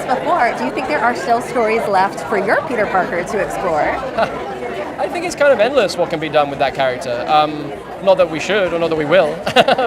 before. Do you think there are still stories left for your Peter Parker to explore? I think it's kind of endless what can be done with that character. Not that we should or not that we will,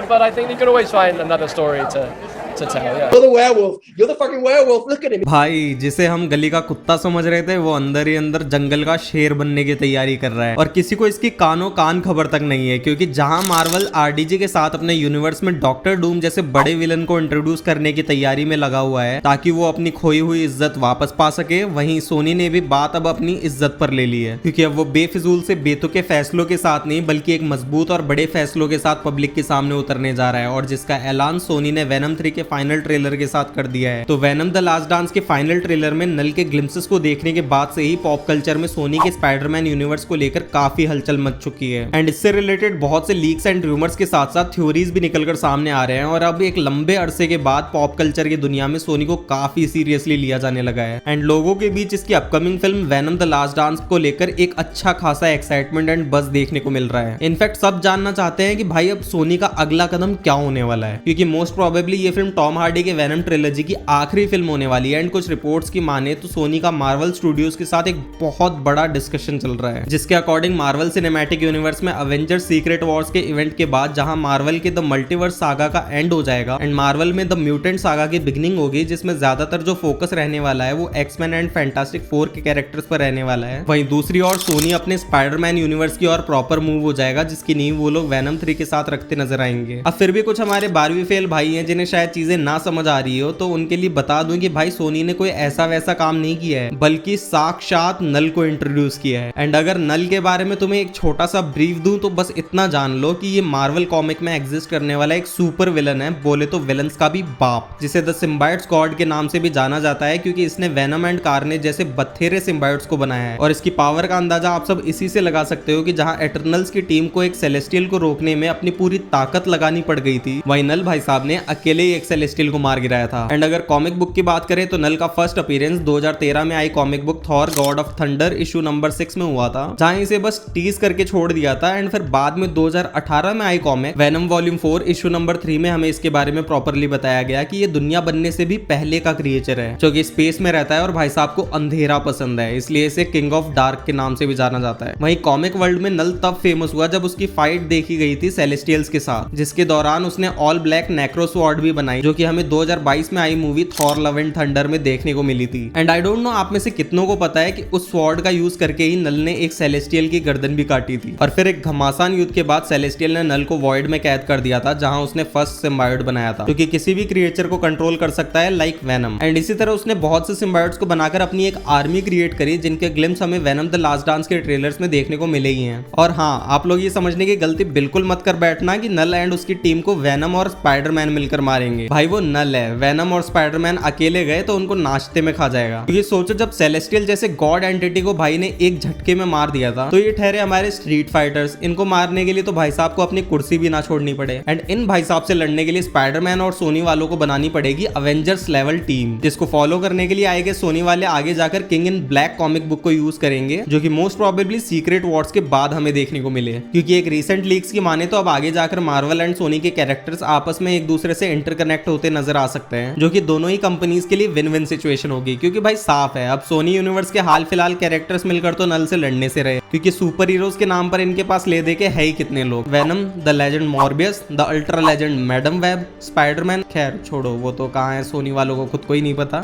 but I think you can always find another story to tell. Yeah. You're the werewolf. You're the fucking werewolf. Look at him. भाई जिसे हम गली का कुत्ता समझ रहे थे वो अंदर ही अंदर जंगल का शेर बनने की तैयारी कर रहा है और किसी को इसकी कानो कान खबर तक नहीं है, क्योंकि जहां मार्वल आरडीजे के साथ अपने यूनिवर्स में डॉक्टर डूम जैसे बड़े विलन को इंट्रोड्यूस करने की तैयारी में लगा हुआ है ताकि वो अपनी खोई हुई इज्जत वापस पा सके, वहीं सोनी ने भी बात अब अपनी इज्जत पर ले ली है, क्योंकि अब वो बेफिजूल से बेतुके फैसलों के साथ नहीं बल्कि एक मजबूत और बड़े फैसलों के साथ पब्लिक के सामने उतरने जा रहा है, और जिसका ऐलान सोनी ने वेनम 3 के फाइनल ट्रेलर के साथ कर दिया है। तो वेनम द लास्ट डांस के फाइनल ट्रेलर में नल के ग्लिम्सेस को देखने के बाद से ही पॉप कल्चर में सोनी के स्पाइडरमैन यूनिवर्स को लेकर काफी हलचल मच चुकी है, एंड इससे रिलेटेड बहुत से लीक्स एंड रूमर्स के साथ साथ थ्योरीज भी निकलकर सामने आ रहे हैं, और अब एक लंबे अरसे के बाद पॉप कल्चर की दुनिया में सोनी को काफी सीरियसली लिया जाने लगा है, एंड लोगों के बीच इसकी upcoming film venom the last dance को लेकर एक अच्छा खासा एक्साइटमेंट एंड बज देखने को मिल रहा है। इनफैक्ट सब जानना चाहते हैं कि भाई अब सोनी का अगला कदम क्या होने वाला है, क्योंकि मोस्ट प्रोबेबली ये फिल्म टॉम हार्डी के वेनम ट्रिलॉजी की आखिरी फिल्म होने वाली है, एंड कुछ रिपोर्ट्स की माने तो सोनी का मार्वल स्टूडियोज के साथ एक बहुत बड़ा डिस्कशन चल रहा है, जिसके अकॉर्डिंग मार्वल सिनेमैटिक यूनिवर्स में अवेंजर्स सीक्रेट वॉर्स के इवेंट के बाद जहां मार्वल के द मल्टीवर्स सागा का एंड हो जाएगा एंड मार्वल में द म्यूटेंट सागा की बिगनिंग होगी, जिसमें ज्यादातर जो फोकस रहने वाला है वो एक्समैन एंड फैंटास्टिक फोर के कैरेक्टर्स पर रहने वाला है। वहीं दूसरी ओर सोनी अपने स्पाइडरमैन यूनिवर्स की ओर प्रॉपर मूव हो जाएगा, जिसकी नींव वो लोग वेनम 3 के साथ रखते नजर आएंगे। अब फिर भी कुछ हमारे 12वीं फेल भाई हैं जिन्हें शायद चीजें ना समझ आ रही हो, तो उनके लिए बता दूं कि भाई सोनी ने कोई ऐसा वैसा काम नहीं किया है, बल्कि साक्षात नल को इंट्रोड्यूस किया है। एंड अगर नल के बारे में तुम्हें एक छोटा सा ब्रीफ दूं तो बस इतना जान लो कि ये मार्वल कॉमिक में एग्जिस्ट करने वाला एक सुपर विलन है, बोले तो विलन्स का भी बाप, जिसे द सिम्बायोट्स गॉड के नाम से भी जाना जाता है, क्योंकि इसने वेनम एंड कार्नेज जैसे बथेरे सिम्बायोट्स को बनाया है। और इसकी पावर का अंदाजा आप सब इसी से लगा सकते हो कि जहां एटर्नल्स की टीम को एक सेलेस्टियल को रोकने में अपनी पूरी ताकत लगानी पड़ गई थी, वहीं नल भाई साहब ने अकेले ही एक सेलेस्टियल को मार गिराया था। एंड अगर कॉमिक बुक की बात करें तो नल का फर्स्ट अपीयरेंस 2013 में आई comic book Thor god of thunder issue number 6 में हुआ था, जहां इसे बस टीज करके छोड़ दिया था, एंड फिर बाद में 2018 में आई comic Venom volume 4 issue number 3 में हमें इसके बारे में प्रॉपरली बताया गया कि ये दुनिया बनने से भी पहले का क्रिएचर है, जो कि स्पेस में रहता है और भाई साहब को अंधेरा पसंद है, इसलिए इसे किंग ऑफ डार्क के नाम से भी जाना जाता है। वहीं कॉमिक वर्ल्ड में नल तब फेमस हुआ जब उसकी फाइट देखी गई थी सेलेस्टियल्स के साथ, जिसके दौरान उसने ऑल ब्लैक नेक्रो स्वॉर्ड भी बनाई, जो कि हमें 2022 में आई movie Thor love and thunder में देखने को मिली थी। एंड आई डोंट नो आप में से कितनों को पता है कि उस स्वॉर्ड का यूज करके ही नल ने एक सेलेस्टियल की गर्दन भी काटी थी, और फिर एक घमासान युद्ध के बाद सेलेस्टियल ने नल को वॉइड में कैद कर दिया था, जहां उसने फर्स्ट सिम्बायोट बनाया था, जो कि किसी भी क्रिएचर को कंट्रोल कर सकता है लाइक वेनम। एंड इसी तरह उसने बहुत से सिम्बायोट्स को बनाकर अपनी एक आर्मी क्रिएट करी, जिनके ग्लिम्स हमें वेनम द लास्ट डांस के ट्रेलर्स में देखने को मिले ही हैं। और हाँ, आप लोग ये समझने की गलती बिल्कुल मत कर बैठना कि नल एंड उसकी टीम को वेनम और स्पाइडरमैन मिलकर मारेंगे। भाई वो नल है, वेनम और स्पाइडरमैन अकेले गए तो उनको नाश्ते में खा जाएगा। क्योंकि सोचो जब सेलेस्टियल जैसे गॉड एंटिटी को भाई ने एक झटके में मार दिया था, तो ये ठहरे हमारे स्ट्रीट फाइटर्स, इनको मारने के लिए तो भाई साहब को अपनी कुर्सी भी ना छोड़नी पड़े। एंड इन भाई साहब से लड़ने के लिए स्पाइडरमैन और सोनी वालों को बनानी पड़ेगी अवेंजर्स लेवल टीम, जिसको फॉलो करने के लिए आएंगे सोनी वाले आगे जाकर king in black comic book को यूज करेंगे, जो कि मोस्ट प्रोबेबली सीक्रेट वॉर्स के बाद हमें देखने को मिले। क्योंकि एक रीसेंट लीक्स की माने तो अब आगे जाकर मार्वल एंड सोनी के कैरेक्टर्स आपस में एक दूसरे से इंटरकनेक्ट होते नजर आ सकते हैं, जो कि दोनों ही कंपनीज के लिए विन विन सिचुएशन होगी। क्योंकि भाई साफ है अब सोनी यूनिवर्स के हाल फिलहाल कैरेक्टर्स मिलकर तो नल से लड़ने से रहे, क्योंकि सुपर हीरोज के नाम पर इनके पास ले दे के है ही कितने लोग, venom, the legend Morbius, the ultra legend Madame Web, Spiderman, खैर छोड़ो वो तो कहाँ है, सोनी वालों को खुद को ही नहीं पता।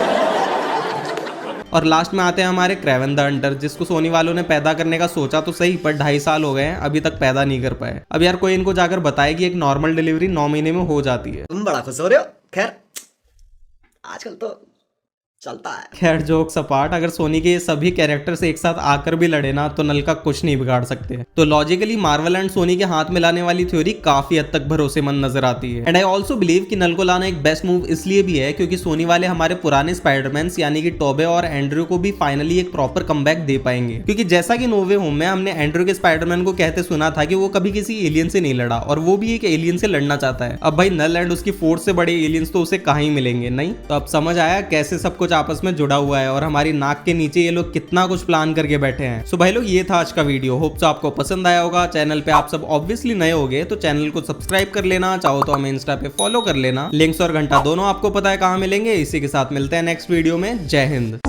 और लास्ट में आते हैं हमारे क्रेवन द हंटर, जिसको सोनी वालों ने पैदा करने का सोचा तो सही, पर 2.5 साल हो गए हैं अभी तक पैदा नहीं कर पाए। अब यार कोई इनको जाकर बताए कि एक नॉर्मल डिलीवरी 9 महीने में हो जाती है। तुम बड़ा खुश हो रहे हो। खैर आजकल तो चलता है। खैर जोक्स अपार्ट, अगर सोनी के ये सभी कैरेक्टर्स एक साथ आकर भी लड़े ना तो नल का कुछ नहीं बिगाड़ सकते। तो लॉजिकली मार्वल एंड सोनी के हाथ में लाने वाली थ्योरी काफी हद तक भरोसेमंद नजर आती है। एंड आई ऑल्सो बिलीव कि नल को लाना एक बेस्ट मूव इसलिए भी है क्योंकि सोनी वाले हमारे पुराने स्पाइडरमैन यानी कि टोबे और एंड्रयू को भी फाइनली एक प्रॉपर कमबैक दे पाएंगे। क्योंकि जैसा कि नो वे होम में हमने एंड्रयू के स्पाइडरमैन को कहते सुना था कि वो कभी किसी एलियन से नहीं लड़ा और वो भी एक एलियन से लड़ना चाहता है। अब भाई नल एंड उसकी फोर्स से बड़े एलियंस तो उसे कहीं मिलेंगे नहीं। तो अब समझ आया कैसे सब कुछ कुछ आपस में जुड़ा हुआ है और हमारी नाक के नीचे ये लोग कितना कुछ प्लान करके बैठे हैं। सो भाई लोग ये था आज का वीडियो। होप सो आपको पसंद आया होगा। चैनल पे आप सब ऑब्वियसली नए होगे तो चैनल को सब्सक्राइब कर लेना, चाहो तो हमें इंस्टा पे फॉलो कर लेना। लिंक्स और घंटा दोनों आपको पता है कहाँ मिलेंगे। इसी के साथ मिलते हैं नेक्स्ट वीडियो में। जय हिंद।